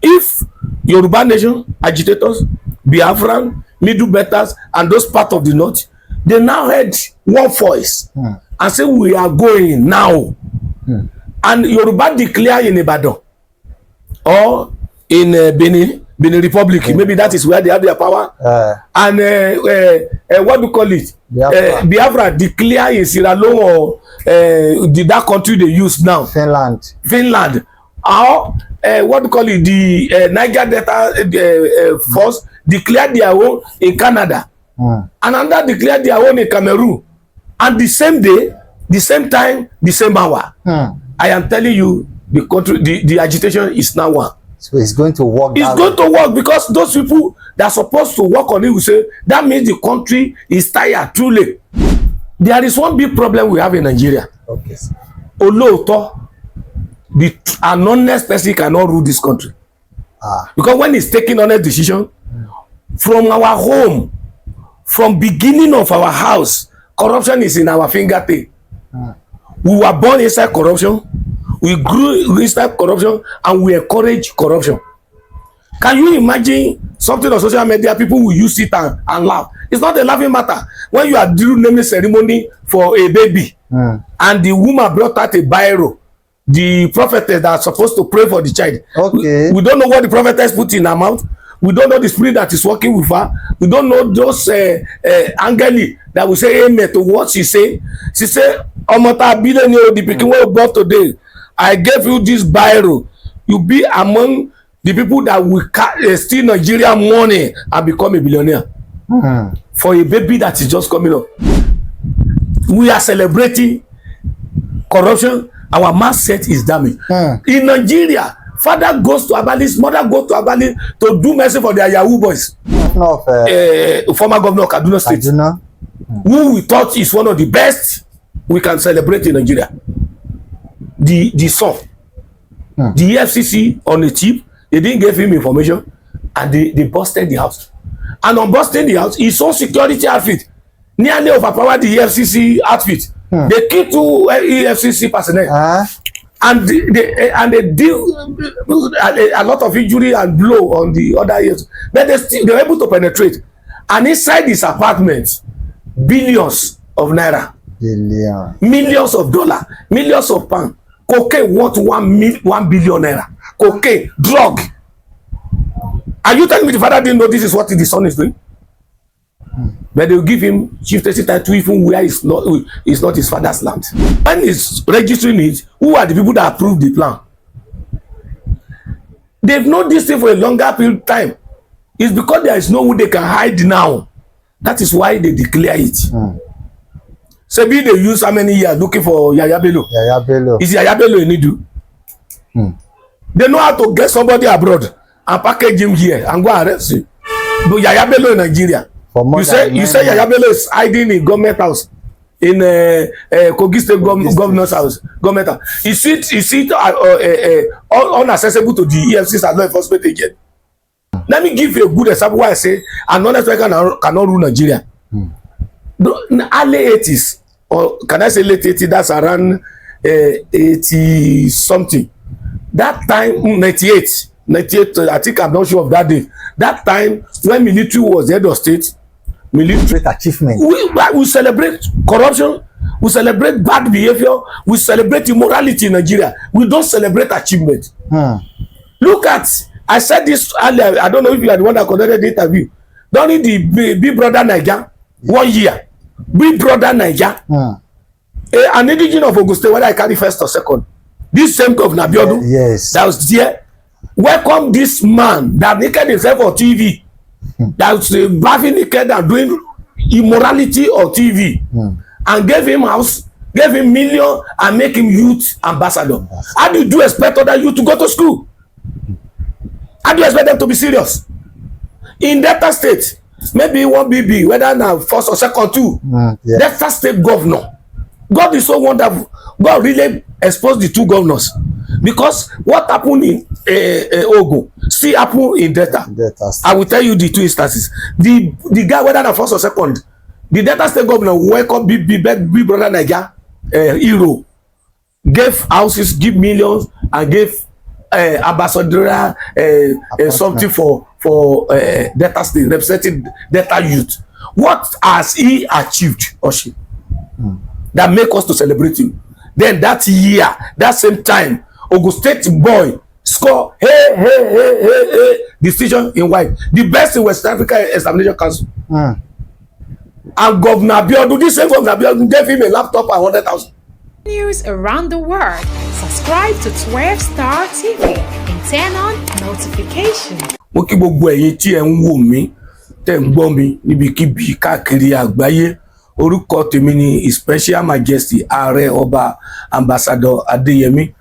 If Yoruba nation agitators, Biafran, Middle Belters, and those part of the north, they now had one voice and say we are going now. And Yoruba declare in Ibadan or in Benin Republic, maybe that is where they have their power. And what do you call it? Biafra declare in Sierra Leone or that country they use now. Finland. Or what do you call it? The Niger Delta force declare their own in Canada. And another declare their own in Cameroon. And the same day, the same time, the same hour. I am telling you, the country, the agitation is now one. So it's going to work. It's going to work because those people that are supposed to work on it will say that means the country is tired too late. There is one big problem we have in Nigeria. Okay. Oloto, an honest person cannot rule this country. Because when he's taking honest decision from our home, from beginning of our house, corruption is in our fingertip. We were born inside corruption. We grew inside corruption and we encourage corruption. Can you imagine something on social media, people will use it and laugh? It's not a laughing matter. When you are doing naming ceremony for a baby and the woman brought out a biro, the prophetess that are supposed to pray for the child. Okay. We don't know what the prophetess put in her mouth. We don't know the spirit that is working with her. We don't know those angeli that will say amen to what she say. She said, Omota billionaire, the pikin wey born today, I gave you this biro. You be among the people that will steal Nigerian money and become a billionaire. For a baby that is just coming up. We are celebrating corruption. Our mindset is damaged. In Nigeria, father goes to Abali's, mother goes to Abali to do mercy for their Yahoo boys. Former governor of Kaduna State. Who we thought is one of the best we can celebrate in Nigeria. The son. The EFCC on the tip, they didn't give him information and they busted the house. And on busting the house, he saw security outfit nearly overpowered the EFCC outfit. They killed 2 EFCC personnel. And they deal a lot of injury and blow on the other years. But they were able to penetrate. And inside this apartment, billions of naira, millions of dollars, millions of pounds, cocaine worth 1 billion naira, cocaine, drug. Are you telling me the father didn't know this is what the son is doing? But they will give him chieftaincy title even where it's not his father's land. When he's registering it, who are the people that approve the plan? They've known this thing for a longer period of time. It's because there is no way they can hide now. That is why they declare it. Sebi they use how many years looking for Yahaya Bello? Yahaya Bello. Is Yahaya Bello in Idu? They know how to get somebody abroad and package him here and go arrest him. But Yahaya Bello in Nigeria. You say Yahaya Bello is hiding in government house in Kogi State governor's house. Government house. Is it unaccessible to the EFCC as law enforcement agent? Let me give you a good example why I say an honest person cannot rule Nigeria. The early 80s, or can I say late 80s, that's around 80 something. That time, 98, I think I'm not sure of that day. That time, when military was the head of state, military achievement. We celebrate corruption, we celebrate bad behavior, we celebrate immorality in Nigeria. We don't celebrate achievement. Look at, I said this earlier, I don't know if you are the one that conducted the interview. During the Big Brother Niger, 1 year, Big Brother Niger, an indigenous of Ogun State, whether I carry first or second, this same governor Abiodun, that was there, welcome this man that naked himself on TV, that was bathing naked and doing immorality on TV, and gave him house, gave him million, and make him youth ambassador. How do you expect other youth to go to school? How do you expect them to be serious? In Delta State, maybe one BB, whether now first or second too, Delta State governor. God is so wonderful. God really exposed the 2 governors. Because what happened in Ogun still happened in Delta. I will tell you the 2 instances. The guy, whether na first or second, the Delta State governor welcome big brother Niger hero, gave houses, give millions, and gave ambassadorial something for Delta State, representing Delta youth. What has he achieved, Oshi, that make us to celebrate him? Then that year, that same time, Ogun State boy score decision in white, the best in West Africa Examination Council. And Governor Abiodun, this same Governor Abiodun gave him a laptop at 100,000. News around the world. Subscribe to 12 Star TV and turn on notifications. Mo kí gbogbo ẹ̀yin tí ẹ ń wò mí, tẹ́ ń gbọ́ mi níbikíbi káàkiri àgbáyé. Orúkọ tèmi ni His Special Majesty Ààrẹ Ọba Ambassador Adéyẹmí.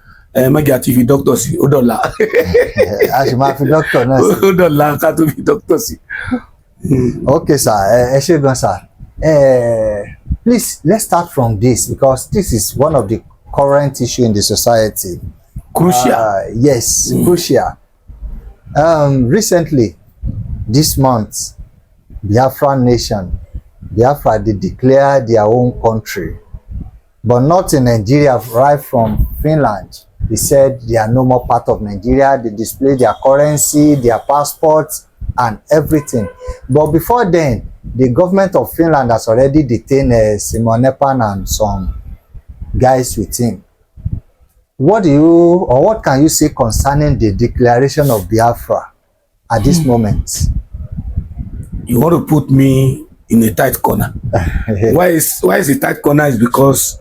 Mega TV doctor sí, ó dọ̀la. A ṣì máa fi doctor náà sí. Ó dọ̀la ká tó fi doctor sí. Okay, sir. Ẹ ṣé gan, sir. Please, let's start from this because this is one of the current issue in the society. Crucial. Yes, crucial. Recently, this month, Biafra nation, Biafra, they declare their own country, but not in Nigeria, right from Finland. They said they are no more part of Nigeria. They display their currency, their passports, and everything. But before then, the government of Finland has already detained Simon Epan and some guys with him. What can you say concerning the declaration of Biafra at this moment? You want to put me in a tight corner. Why is a tight corner? Is because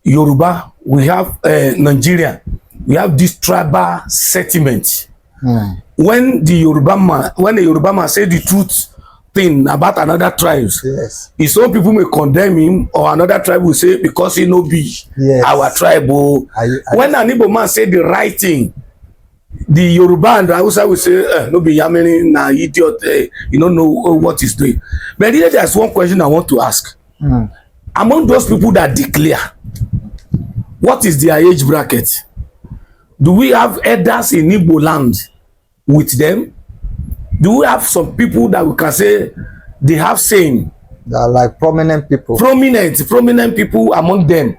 Yoruba, we have Nigeria, we have this tribal sentiment. When the Yoruba man say the truth thing about another tribes, Yes. if some people may condemn him, or another tribe will say because he no be our tribe. When an Igbo man say the right thing, the Yoruba and the Hausa will say no be Yamini, na idiot, you don't know what he's doing. But here there's one question I want to ask. Among those people that declare, what is their age bracket? Do we have elders in Igbo land with them? Do we have some people that we can say they have saying? They are like prominent people. Prominent people among them.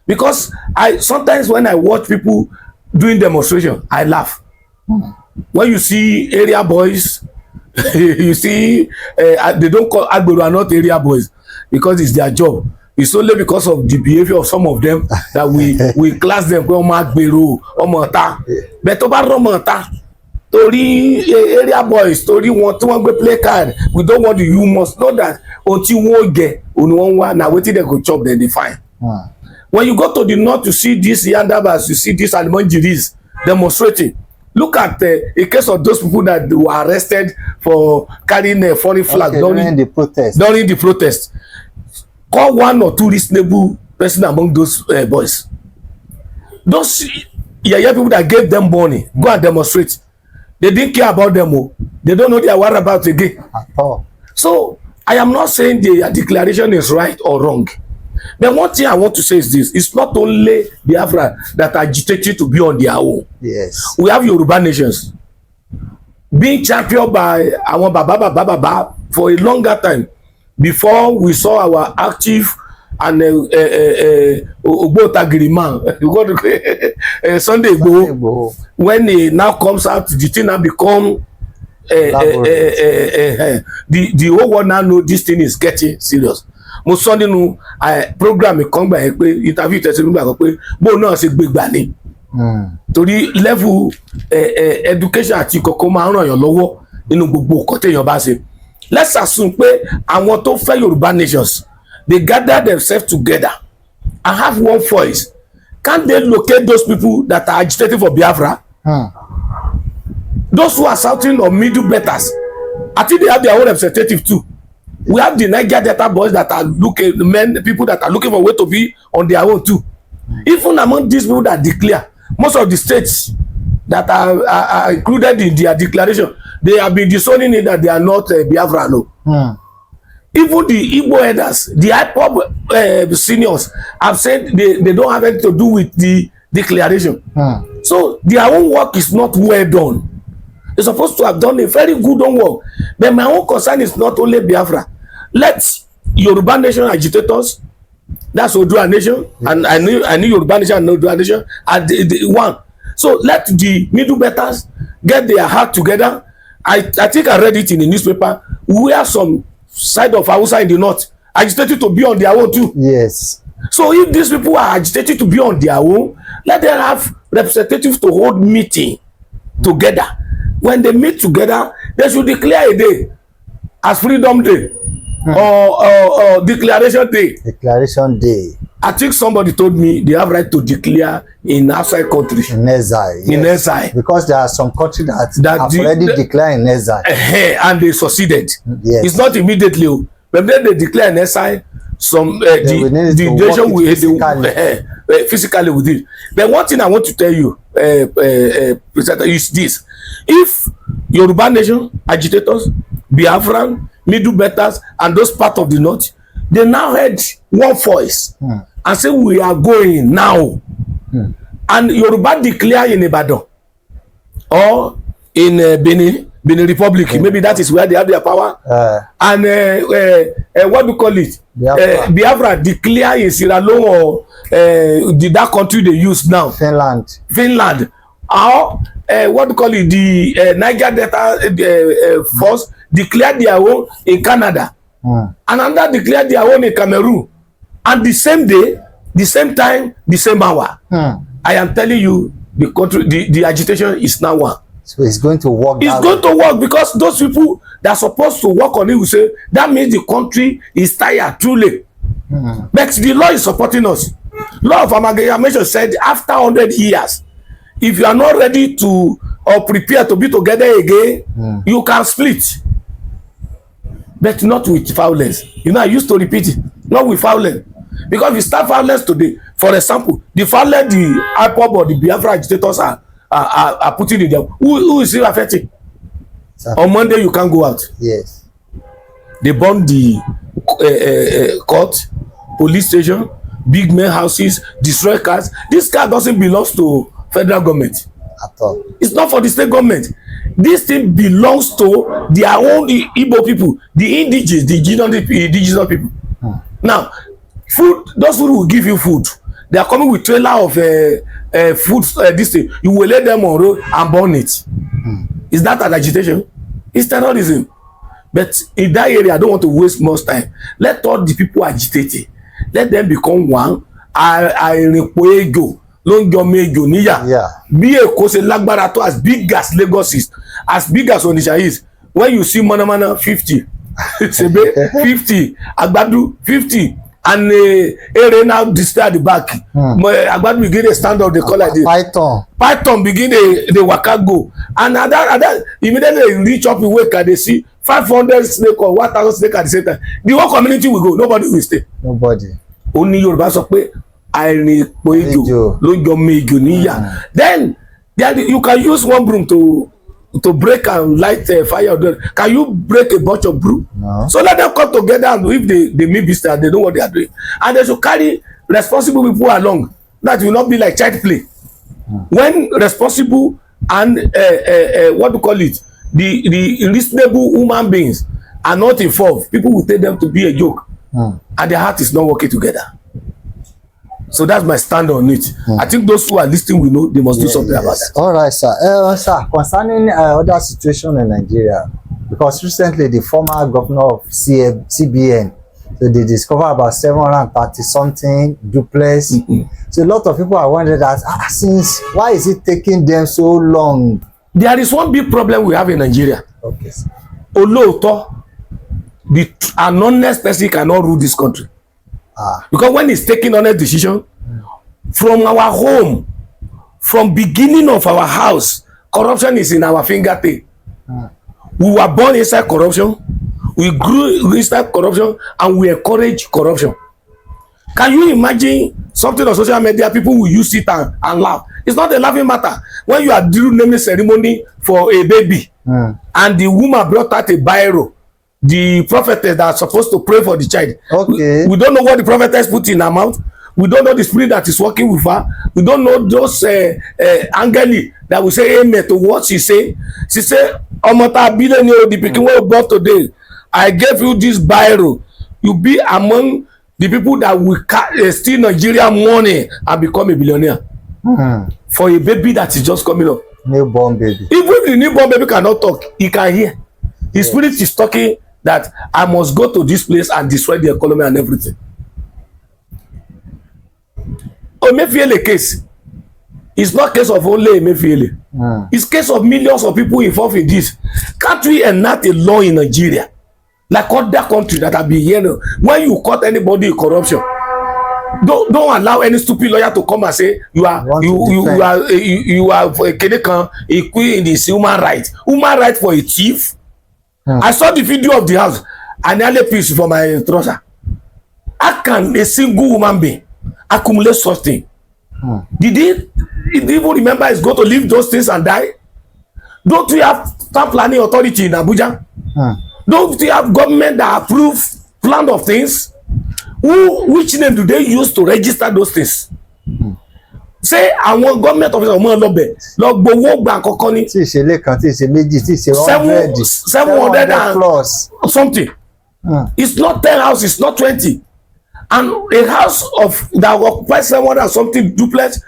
Because sometimes when I watch people doing demonstration, I laugh. When you see area boys, you see they don't call Abiodun are not area boys because it's their job. It's only because of the behavior of some of them that we class them but Tori area boys, Tori want to play card. We don't want you must know that until one get on one now waiting they go chop then they fine. When you go to the north to see these Yandabas, you see these Almonjiris demonstrating. Look at a case of those people that were arrested for carrying a foreign flag during the protest. During the protest. Call one or two reasonable person among those boys. Those Yahaya people that gave them money, go and demonstrate. They didn't care about them. They don't know their whereabouts again. At all. So I am not saying the declaration is right or wrong. But one thing I want to say is this: it's not only Biafra that agitated to be on their own. Yes. We have Yoruba nations being championed by our Baba for a longer time before we saw our active and Ogbotagiriman Sunday Igboho. When he now comes out, the thing now become the whole world now know this thing is getting serious. Mo sọ nínú program kan gba ẹ pé interview tẹsí nígbà kan pé bó náà ṣe gbé gbà ní. Torí level education àti kọ̀ọ̀kan máa ń ràn yàn lọ́wọ́ nínú gbogbo nǹkan téèyàn bá ṣe. Let's assume pé àwọn tó fẹ́ Yorùbá nations, they gather themselves together and have one voice. Can't they locate those people that are agitating for Biafra? Those who are shouting on middle betters, I think they have their own representative too. We have the Niger Delta boys that are people that are looking for a way to be on their own too. Even among these people that declare, most of the states that are included in their declaration, they have been disowning it that they are not Biafra. No. Even the Igbo elders, the IPOB seniors have said they don't have anything to do with the declaration. So their own work is not well done. They're supposed to have done a very good own work. But my own concern is not only Biafra. Let Yoruba nation agitators, that's Odua nation, and I knew Yoruba nation and Odua nation, are the one. So let the middle betters get their heart together. I think I read it in the newspaper where some side of Hausa in the north agitated to be on their own too. Yes. So if these people are agitated to be on their own, let them have representatives to hold meeting together. When they meet together, they should declare a day as Freedom Day or Declaration Day. Declaration Day. I think somebody told me they have right to declare in outside country. In exile. Yes. In exile. Because there are some countries that have already declared in exile. And they succeeded. Yes. It's not immediately. But then they declare in exile, some the nation will physically with it. But one thing I want to tell you, is this: if Yoruba nation agitators, Biafran, middle betters, and those part of the north, they now heard one voice and say we are going now, and Yoruba declare in Ibadan or in Benin Republic, maybe that is where they have their power, and what do you call it? Biafra declare in Sierra Leone or that country they use now, Finland, or what do you call it? The Niger Delta force declare their own in Canada, and another declare their own in Cameroon, and the same day, the same time, the same hour. I am telling you, the country, the agitation is now one. So it's going to work. It's going to work because those people that are supposed to work on it will say that means the country is tired truly. But the law is supporting us. Law of amalgamation said after 100 years, if you are not ready to or prepared to be together again, you can split. But not with violence. You know, I used to repeat it, not with violence. Because if you start violence today, for example, the violence the IPOB or the Biafra agitators are putting in them, who is it affecting? On Monday you can't go out. Yes. They burn the court, police station, big men houses, destroy cars. This car doesn't belong to federal government At all. It's not for the state government. This thing belongs to their own Igbo people, the indigenous, the indigenous people. Now, food, those who will give you food, they are coming with trailer of food. This thing, you will let them on road and burn it. Is that an agitation? It's terrorism. But in that area, I don't want to waste much time. Let all the people agitating, let them become one. Be a cause lágbára to as big as Lagos is, as big as Onitsha is. When you see Manamana 50, Sebe 50, Agbadu 50, and Ere now display at the back. Agbadu begin to stand up, they call like this. Python begin the waka go, and other immediately reach up in wake and they see 500 snake or 1,000 snake at the same time. The whole community will go, nobody will stay. Nobody. Only Yoruba sọ pé àìrìn epo ejò ló jọ mọ ejò níyà. Then you can use one broom to break and light fire. Can you break a bunch of broom? No. So let them come together, and if they meet business, they know what they are doing, and they should carry responsible people along. That will not be like child play. When responsible and what do you call it, the reasonable human beings are not involved, people will take them to be a joke, and their heart is not working together. So that's my stand on it. I think those who are listening will know they must do something about that. All right, sir. Sir, concerning other situation in Nigeria, because recently the former governor of CBN, so they discovered about 730 something duplex. So a lot of people are wondering that since why is it taking them so long? There is one big problem we have in Nigeria. Okay, sir. Olóòótọ́, an honest person cannot rule this country. Because when he's taking honest decision from our home, from beginning of our house, corruption is in our fingertip. We were born inside corruption, we grew inside corruption, and we encourage corruption. Can you imagine something on social media, people will use it and laugh? It's not a laughing matter. When you are doing naming ceremony for a baby, and the woman brought out a biro, the prophetess that are supposed to pray for the child. Okay. We don't know what the prophetess put in her mouth. We don't know the spirit that is working with her. We don't know those angeli that will say amen to what she say. She say, Abiodun, the pikin wey we born today, I gave you this biro. You be among the people that will steal Nigerian money and become a billionaire. for a baby that is just coming up. Newborn baby. Even if the newborn baby cannot talk, he can hear. His spirit is talking that I must go to this place and destroy the economy and everything. Emefiele case is not case of only Emefiele. It's case of millions of people involved in this. Can't we enact a law in Nigeria like other countries that have been here? When you caught anybody in corruption, don't allow any stupid lawyer to come and say you are a Kenekan a queen in this human right for a thief. I saw the video of the house and nearly piece for my trouser. How can a single human being accumulate such thing? Did he even remember he's going to leave those things and die? Don't we have town planning authority in Abuja? Don't we have government that approve plan of things? Which name do they use to register those things? Say àwọn government officer ọmọ lọbẹ lọ gbowó gbà kọkọ ní. Tí ìṣẹ̀lẹ̀ kan tí ìṣe méjì tí ìṣe 700 plus something. It's not 10 houses, it's not 20. And a house of that occupies 700 and something duplex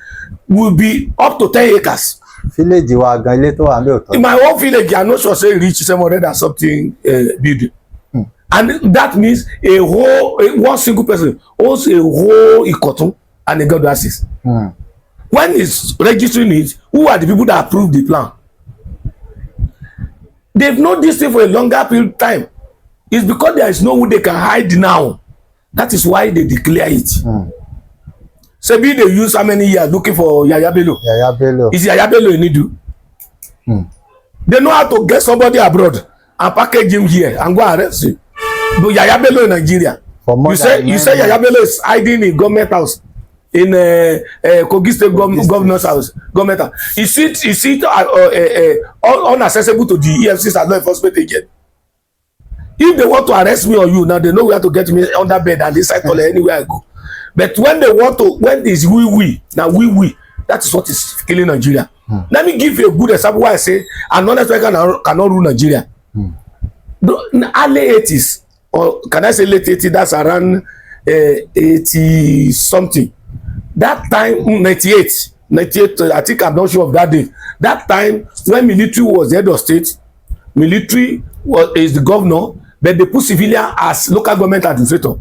will be up to 10 acres. Village wa gan ilé tó wà ní ọ̀tọ̀. In my own village, I'm not sure say reach 700 and something building. And that means one single person owns a whole Ikotun and a God assist. When it's registering it, who are the people that approve the plan? They've known this thing for a longer period of time. It's because there is no way they can hide now. That is why they declare it. Sebi they use how many years looking for Yahaya Bello? Yahaya Bello. Is Yahaya Bello in Idu? They know how to get somebody abroad and package him here and go arrest him. But Yahaya Bello in Nigeria. You say Yahaya Bello is hiding in government house in Kogi State governor's house. Government house. Is it unaccessible to the EFCC as law enforcement agent? If they want to arrest me or you now, they know where to get me under bed and inside toilet anywhere I go. But when they want to, when it's we now we, that is what is killing Nigeria. Let me give you a good example why I say an honest person cannot rule Nigeria. The early 80s, or can I say late 80s, that's around 80 something. That time, 98, I think I'm not sure of that day. That time, when military was the head of state, military is the governor, but they put civilian as local government administrator.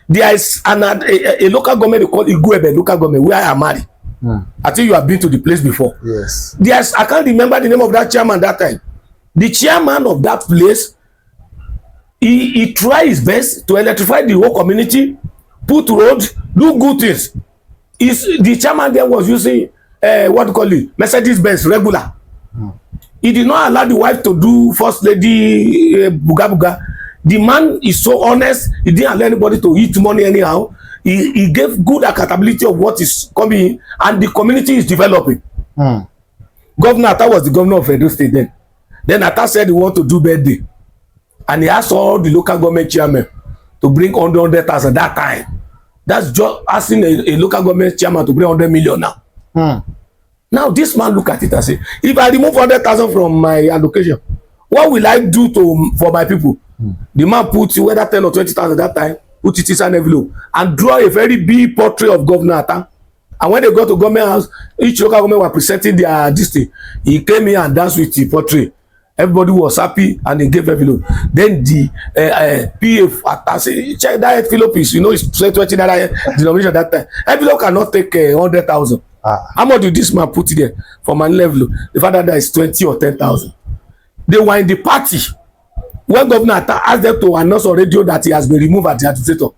There is a local government they call Igwebe local government where I am married. I think you have been to the place before. Yes. There's, I can't remember the name of that chairman that time. The chairman of that place, he tried his best to electrify the whole community, put roads, do good things. The chairman there was using what do you call it, Mercedes-Benz regular. He did not allow the wife to do first lady buga buga. The man is so honest. He didn't allow anybody to eat money anyhow. He gave good accountability of what is coming, and the community is developing. Governor Atta was the governor of Edo State then. Then Atta said he want to do birthday, and he asked all the local government chairmen to bring 100,000 that time. That's just asking a local government chairman to bring 100 million now. Now this man look at it and say, if I remove 100,000 from my allocation, what will I do for my people? The man put whether 10 or 20,000 that time, put it in an envelope and draw a very big portrait of Governor Atta. And when they go to government house, each local government were presenting their district. He came here and danced with the portrait. Everybody was happy and they gave envelope. Then the PF Atta say, check that envelope is, it's 20 denomination that time. Envelope cannot take 100,000. How much did this man put it there for my level? The fact that is 20 or 10,000. They were in the party when Governor Atta asked them to announce on radio that he has been removed as the administrator,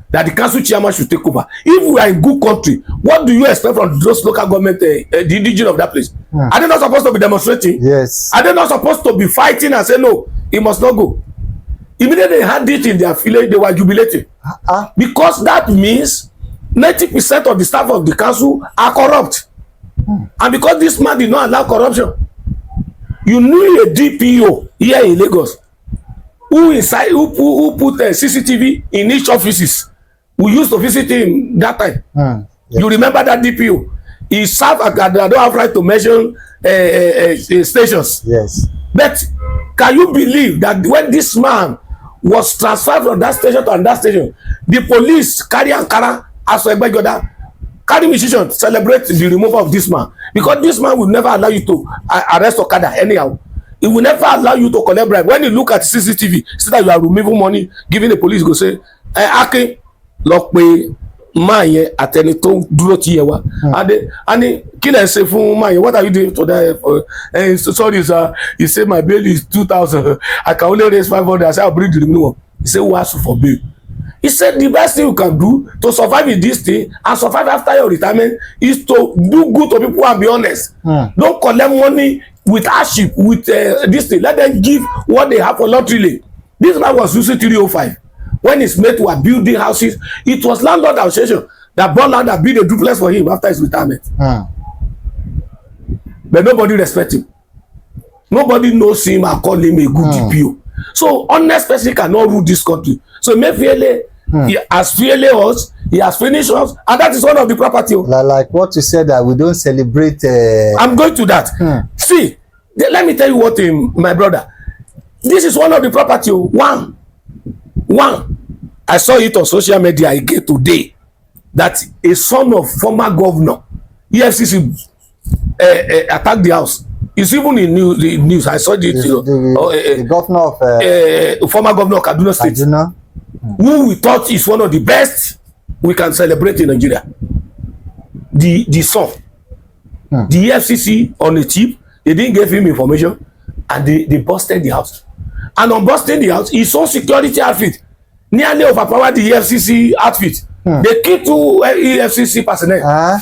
that the council chairman should take over. If we are in good country, what do you expect from those local government, the indigenous of that place? Are they not supposed to be demonstrating? Yes. Are they not supposed to be fighting and say no, he must not go? Immediately they had it in their village, they were jubilating. Because that means 90% of the staff of the council are corrupt. And because this man did not allow corruption, you knew a DPO here in Lagos who put CCTV in each offices. We used to visit him that time. Yes. You remember that DPO? He served I don't have right to mention stations. Yes. But can you believe that when this man was transferred from that station to another station, the police carry Ankara as Egbejoda carry musician celebrate the removal of this man, because this man will never allow you to arrest Okada anyhow. He will never allow you to collect bribe. When you look at CCTV, see that you are removing money, giving the police, go say, Akin, lock pe man yẹn àtẹni tó dúró ti yẹ wa. And kí lẹ ṣe fún man yẹn? What are you doing today? Sorry sir, he say my bail is 2,000. I can only raise 500. I say I'll bring the remaining one. He say who ask for bail? He said the best thing you can do to survive in this thing and survive after your retirement is to do good to people and be honest. Don't collect money with hardship, with this thing. Let them give what they have for lottery. This man was using 305. When his mate were building houses, it was landlord association that bought land and built a duplex for him after his retirement. But nobody respects him. Nobody knows him and call him a good DPO. So honest person cannot rule this country. So Emefiele, he has failed us, he has finished us, and that is one of the property. Like what you said, that we don't celebrate. I'm going to that. See, let me tell you what, my brother. This is one of the property. One, I saw it on social media again today, that a son of former governor, EFCC, attacked the house. It's even in the news. I saw it. The governor of former governor of Kaduna State, Kaduna, who we thought is one of the best we can celebrate in Nigeria. The son, the EFCC on the chip, they didn't give him information, and they busted the house. And on busting the house, his own security outfit nearly overpowered the EFCC outfit. They killed 2 EFCC personnel.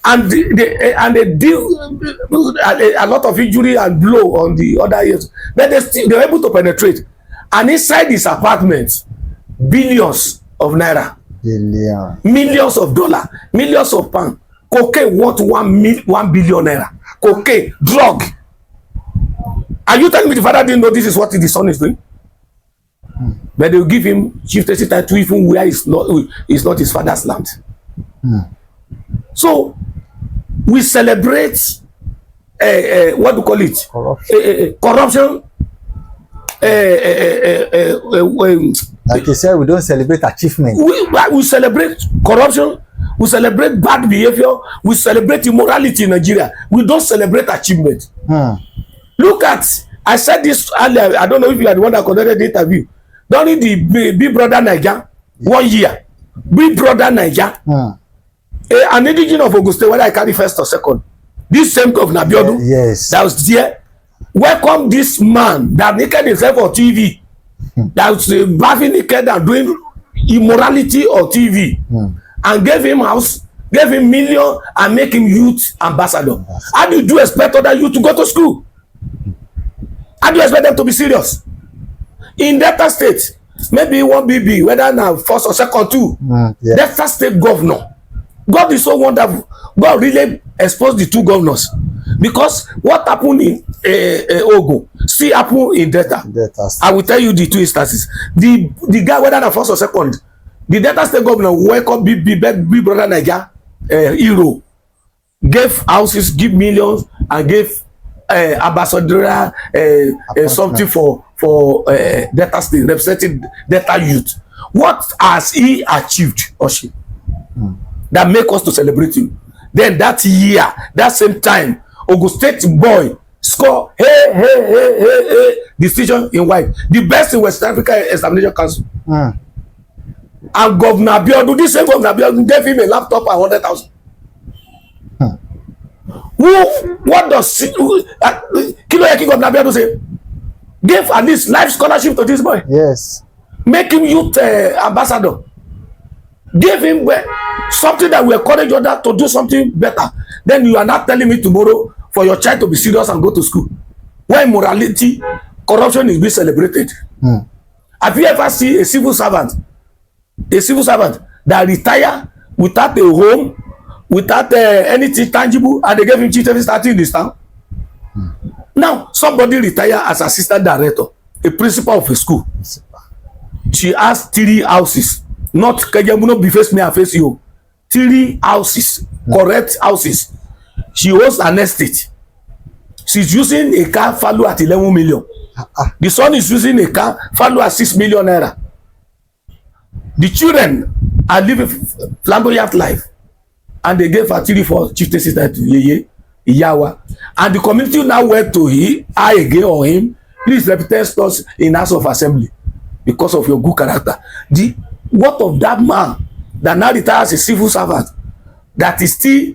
And they deal a lot of injury and blow on the other years. But they were able to penetrate. And inside his apartment, billions of naira, millions of dollars, millions of pounds, cocaine worth 1 billion naira, cocaine, drug. Are you telling me the father didn't know this is what the son is doing? But they will give him chieftaincy title even where it's not his father's land. So we celebrate what do you call it? Corruption. Like you said, we don't celebrate achievement. We celebrate corruption. We celebrate bad behavior. We celebrate immorality in Nigeria. We don't celebrate achievement. Look at, I said this earlier. I don't know if you are the one that conducted the interview. During the Big Brother Niger, 1 year, Big Brother Niger, an indigenous of Auguste, whether I carry first or second, this same governor Abiodun, that was there, welcome this man that naked himself on TV, that was bathing naked and doing immorality on TV, and gave him house, gave him million, and make him youth ambassador. How do you expect other youth to go to school? How do you expect them to be serious? In Delta State, maybe one BB, whether now first or second too, Delta State governor. God is so wonderful. God really exposed the 2 governors, because what happened in Ogun see happen in Delta. I will tell you the 2 instances. The guy, whether now first or second, the Delta State governor welcome Big Brother Niger hero, gave houses, give millions, and gave ambassador something for Delta State, representing Delta youth. What has he achieved, Oshi, that make us to celebrate him? Then that year, that same time, Ogun State boy score decision in white, the best in West Africa Examination Council. And Governor Abiodun, this same Governor Abiodun, gave him a laptop at 100,000. What does Kilo Yeki Governor Abiodun say? Give at least life scholarship to this boy. Yes. Make him youth ambassador. Give him something that will encourage others to do something better. Then you are not telling me tomorrow for your child to be serious and go to school, where morality, corruption is being celebrated. Have you ever seen a civil servant that retire without a home, without anything tangible, and they gave him chieftain starting in this town? Now somebody retire as assistant director, a principal of a school. She has 3 houses, not Kejemuno be face me and face you. 3 houses, correct houses. She owns an estate. She's using a car value at 11 million. The son is using a car value at 6 million naira. The children are living flamboyant life. and they gave her 3-4 chieftaincy title, Yeye, Iyawa, and the community now went to I again or him, please represent us in House of Assembly because of your good character. What of that man that now retires as a civil servant that is still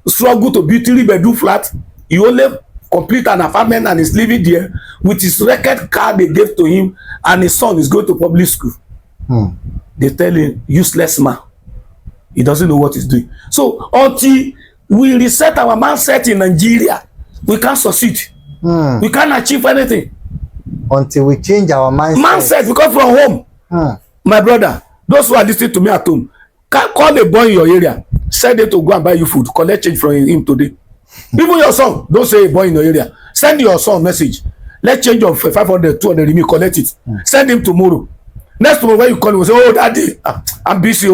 struggle to build 3-bedroom flat? He only complete an apartment and is living there with his record card they gave to him, and his son is going to public school. They tell him, useless man. He doesn't know what he's doing. So until we reset our mindset in Nigeria, we can't succeed. We can't achieve anything. Until we change our mindset. We come from home. My brother, those who are listening to me at home, call a boy in your area, send them to go and buy you food, collect change from him today. Even your son, don't say a boy in your area, send your son message, let change of 500, 200 me collect it, send him tomorrow. Next tomorrow when you call him, say, oh daddy, I'm busy.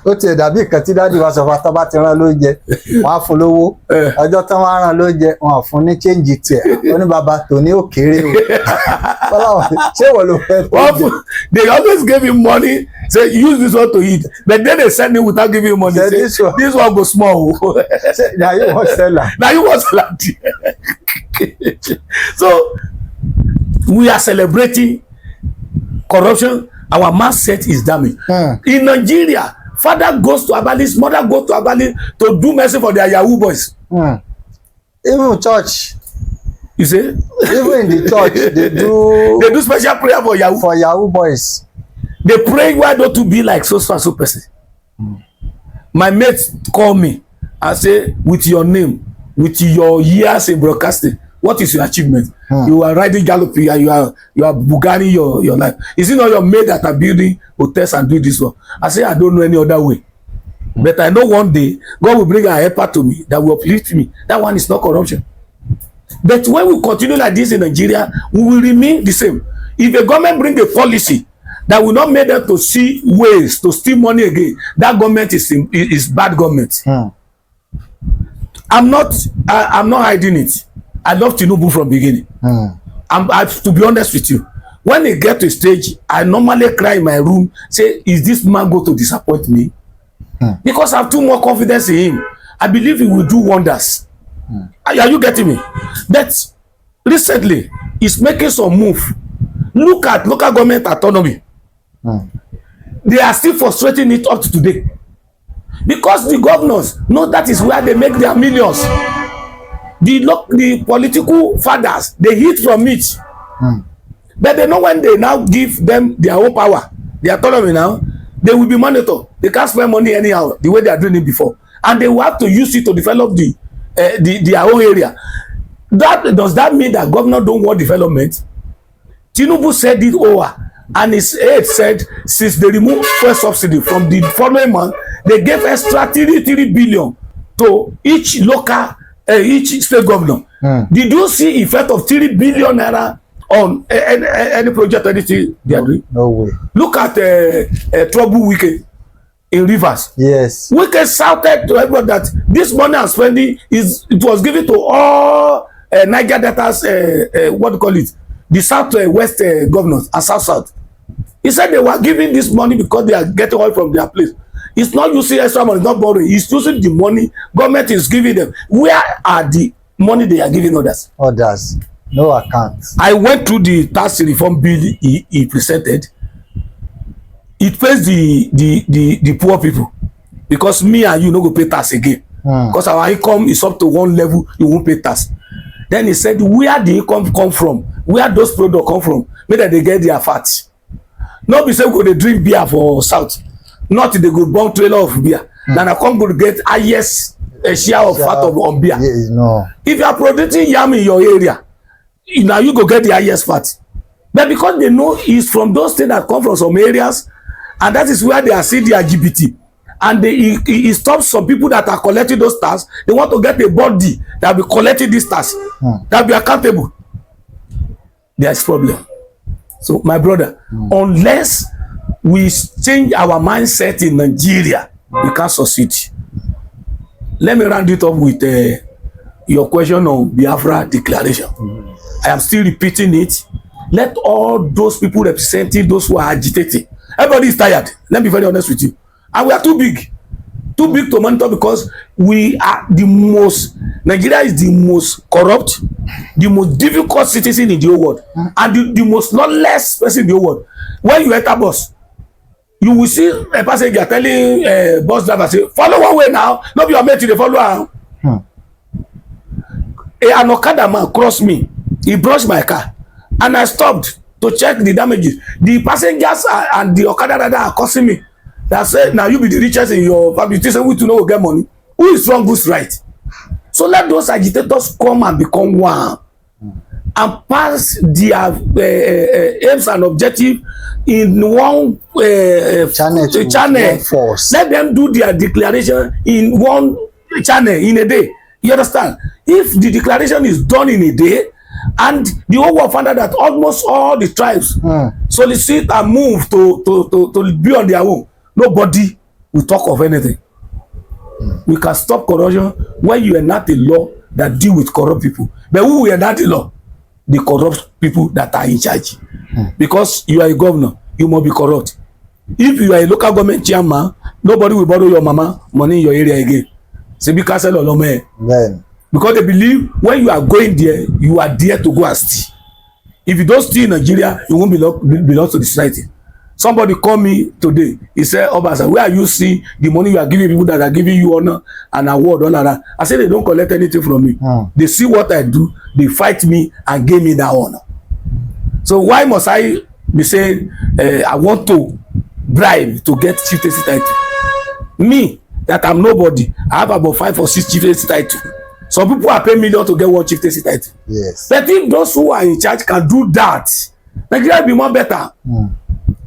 Ó ti dàbí nǹkan tí dáàdi wa sọ fún tó bá ti rán lóúnjẹ wọ́n á fún lówó ọjọ́ tán wọ́n á rán lóúnjẹ wọ́n á fún ní change tiẹ̀ ó ní bàbá tòní ò kéré o ṣé wọ́n ló fẹ́ tó jẹ. They always give him money, say use this one to eat, but then they send him without giving him money, say this one go small. Na you wan sell am. Na you wan sell am. So we are celebrating corruption. Our mindset is damaged. In Nigeria, father goes to Abali's, mother goes to Abali to do mercy for their Yahoo boys. Even church. You see? Even in the church, they do special prayer for Yahoo. For Yahoo boys. They pray, why don't you be like so and so person? My mates call me and say, with your name, with your years in broadcasting, what is your achievement? You are riding jalopy and you are Bugatti your life. Is it not your mate that are building hotels and do this one? I say I don't know any other way. But I know one day God will bring a helper to me that will uplift me. That one is not corruption. But when we continue like this in Nigeria, we will remain the same. If a government bring a policy that will not make them to see ways to steal money again, that government is bad government. I'm not hiding it. I love Tinubu from beginning. To be honest with you, when they get to a stage, I normally cry in my room, say, is this man going to disappoint me? Because I have too more confidence in him. I believe he will do wonders. Are you getting me? But recently, he's making some move. Look at local government autonomy. They are still frustrating it up to today. Because the governors know that is where they make their millions. The political fathers, they eat from it. But they know when they now give them their own power, their autonomy now, they will be monitored. They can't spend money anyhow, the way they are doing it before. And they will have to use it to develop their own area. Does that mean that governor don't want development? Tinubu said it over. And his aide said, since they removed fuel subsidy from the following month, they gave extra 3 billion to each local each state governor. Did you see effect of 3 billion naira on any project, anything they are doing? No way. Look at Trouble Wike in Rivers. Yes. Wike shouted to everyone that this money I'm spending it was given to all Niger Delta's what do you call it? The southwest governors and south. He said they were giving this money because they are getting oil from their place. It's not using extra money, not borrowing. It's using the money government is giving them. Where are the money they are giving others? Others. No accounts. I went through the tax reform bill he presented. It pays the poor people. Because me and you no go pay tax again. Because our income is up to one level, you won't pay tax. Then he said, where the income come from? Where those products come from? Maybe they get their fat. Not be say we go dey drink beer for south. Not they go burn trailer of beer. Then I come go get highest share of fat on beer. Yeah, no. If you are producing yam in your area, now you go get the highest fat. But because they know it's from those things that come from some areas, and that is where they are seeing the LGBT. And it stops some people that are collecting those tax. They want to get a body that will be collecting these tax, that will be accountable. There's problem. So, my brother, unless we change our mindset in Nigeria, we can't succeed. Let me round it up with your question on Biafra declaration. I am still repeating it. Let all those people representing those who are agitating. Everybody is tired. Let me be very honest with you. And we are too big. Too big to monitor because we are Nigeria is the most corrupt, the most difficult citizen in the whole world, and the most lawless person in the whole world. When you enter bus, you will see a passenger telling bus driver, say, follow one way now, no be your mate, they follow am. An Okada man cross me, he brushed my car, and I stopped to check the damages. The passengers and the Okada rider are cursing me. They say, now you be the richest in your family. You say, we to know who get money. Who is wrong, who's right? So let those agitators come and become one and pass their aims and objectives in one channel. Let them do their declaration in one channel in a day. You understand? If the declaration is done in a day, and the whole world found out that almost all the tribes solicit and move to be on their own, nobody will talk of anything. We can stop corruption when you enact a law that deal with corrupt people. But who will enact the law? The corrupt people that are in charge. Because you are a governor, you must be corrupt. If you are a local government chairman, nobody will borrow your mama money in your area again. Say be castle or no. Because they believe when you are going there, you are there to go and steal. If you don't steal in Nigeria, you won't belong to the society. Somebody called me today. He said, Obasa, where are you seeing the money you are giving people that are giving you honor and award, all that? I said, they don't collect anything from me. They see what I do, they fight me and give me that honor. So why must I be saying, I want to bribe to get chieftaincy title? Me, that I'm nobody, I have about 5 or 6 chieftaincy titles. Some people are paying millions to get one chieftaincy title. Yes. But if those who are in charge can do that, Nigeria will be more better.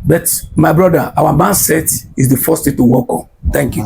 But my brother, our mindset is the first thing to work on. Thank you.